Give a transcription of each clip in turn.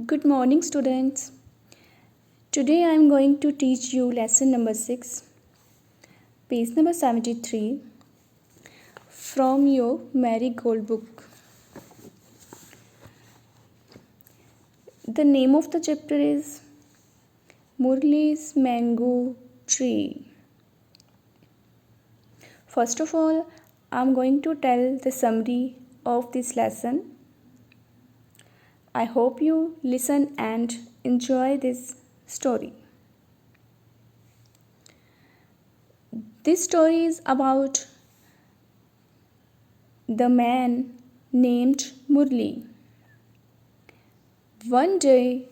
Good morning, students. Today I am going to teach you lesson number 6, page number 73 from your Marigold book. The name of the chapter is Murli's Mango Tree. First of all, I am going to tell the summary of this lesson. I hope you listen and enjoy this story. This story is about the man named Murli. One day,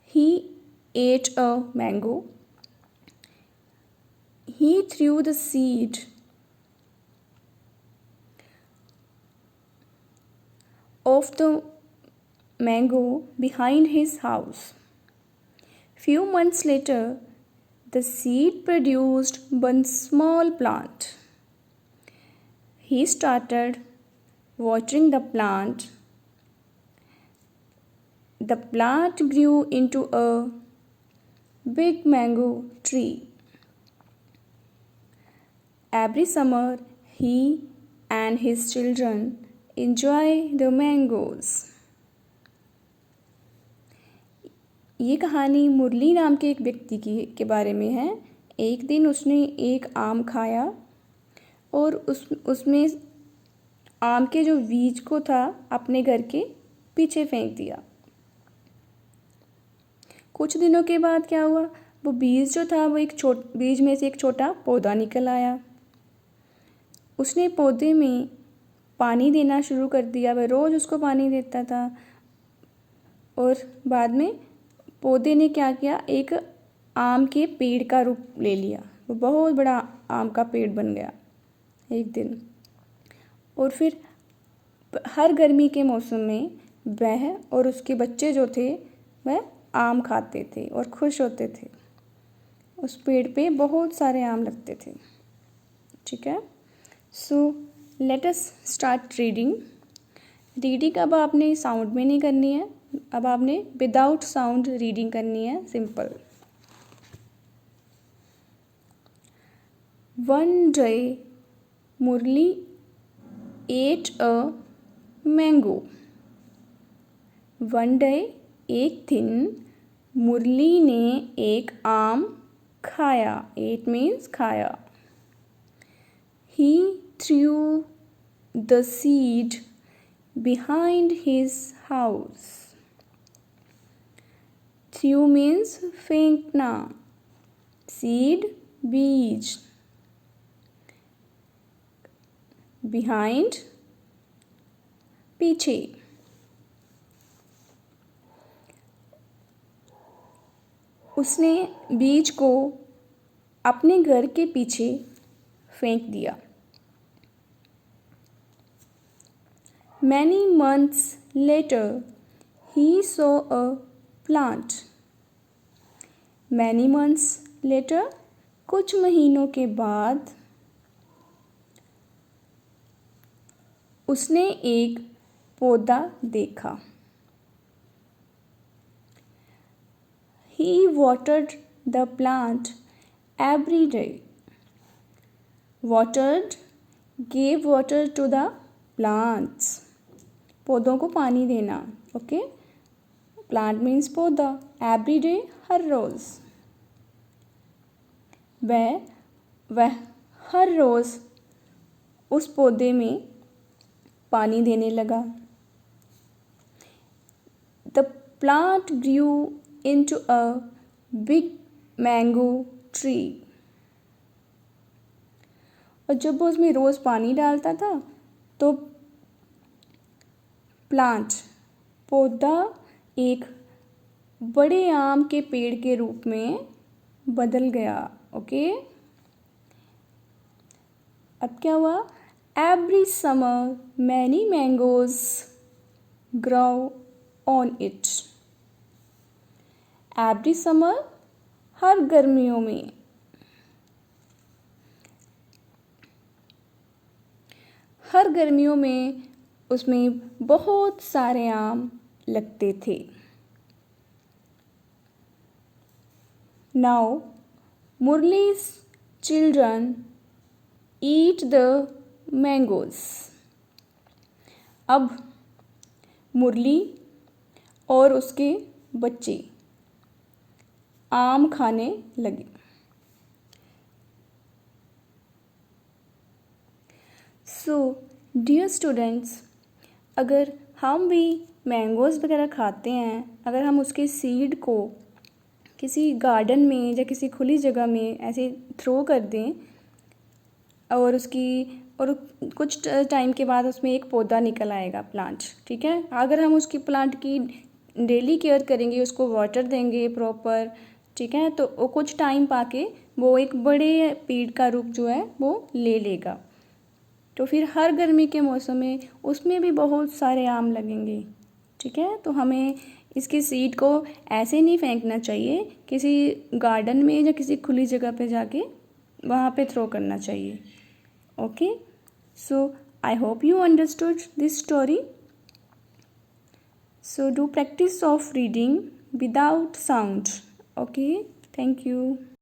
he ate a mango. He threw the seed of the mango behind his house. Few months later, the seed produced one small plant. He started watering the plant. The plant grew into a big mango tree. Every summer, he and his children enjoy the mangoes. ये कहानी मुरली नाम के एक व्यक्ति के बारे में है। एक दिन उसने एक आम खाया और उसमें आम के जो बीज को था अपने घर के पीछे फेंक दिया। कुछ दिनों के बाद क्या हुआ, वो बीज जो था वो बीज में से एक छोटा पौधा निकल आया। उसने पौधे में पानी देना शुरू कर दिया। वह रोज़ उसको पानी देता था और बाद में पौधे ने क्या किया, एक आम के पेड़ का रूप ले लिया। वो बहुत बड़ा आम का पेड़ बन गया एक दिन। और फिर हर गर्मी के मौसम में वह और उसके बच्चे जो थे वह आम खाते थे और खुश होते थे। उस पेड़ पे बहुत सारे आम लगते थे। ठीक है, so let us start reading. Reading अब आपने साउंड में नहीं करनी है, अब आपने विदाउट साउंड रीडिंग करनी है, simple. One day Murali ate a mango. One day एक दिन मुरली ने एक आम खाया। एट मीन्स खाया। He threw the seed behind his house. Threw means फेंकना, seed बीज, behind पीछे। उसने बीज को अपने घर के पीछे फेंक दिया। Many months later, he saw a plant. Many months later, कुछ महीनों के बाद उसने एक पौधा देखा। He watered the plant every day. Watered, gave water to the plants. पौधों को पानी देना। ओके, प्लांट मीन्स पौधा। एवरी डे, हर रोज़। वह हर रोज़ उस पौधे में पानी देने लगा। The plant grew into a big mango tree. और जब वो उसमें रोज़ पानी डालता था तो प्लांट, पौधा, एक बड़े आम के पेड़ के रूप में बदल गया। ओके, अब क्या हुआ, every summer many mangoes grow on it. Every summer, हर गर्मियों में। हर गर्मियों में उसमें बहुत सारे आम लगते थे। Now Murli's children eat the mangoes. अब मुरली और उसके बच्चे आम खाने लगे। सो डियर स्टूडेंट्स, अगर हम भी मैंगोज़ वगैरह खाते हैं, अगर हम उसके सीड को किसी गार्डन में या किसी खुली जगह में ऐसे थ्रो कर दें और कुछ टाइम के बाद उसमें एक पौधा निकल आएगा, प्लांट, ठीक है। अगर हम उसकी प्लांट की डेली केयर करेंगे, उसको वाटर देंगे प्रॉपर, ठीक है, तो वो कुछ टाइम पाके वो एक बड़े पेड़ का रूप जो है वो ले लेगा। तो फिर हर गर्मी के मौसम में उसमें भी बहुत सारे आम लगेंगे, ठीक है। तो हमें इसकी सीड को ऐसे नहीं फेंकना चाहिए, किसी गार्डन में या किसी खुली जगह पे जाके वहाँ पे थ्रो करना चाहिए। Okay, so I hope you understood this story. So do practice of reading without sound. Okay, thank you.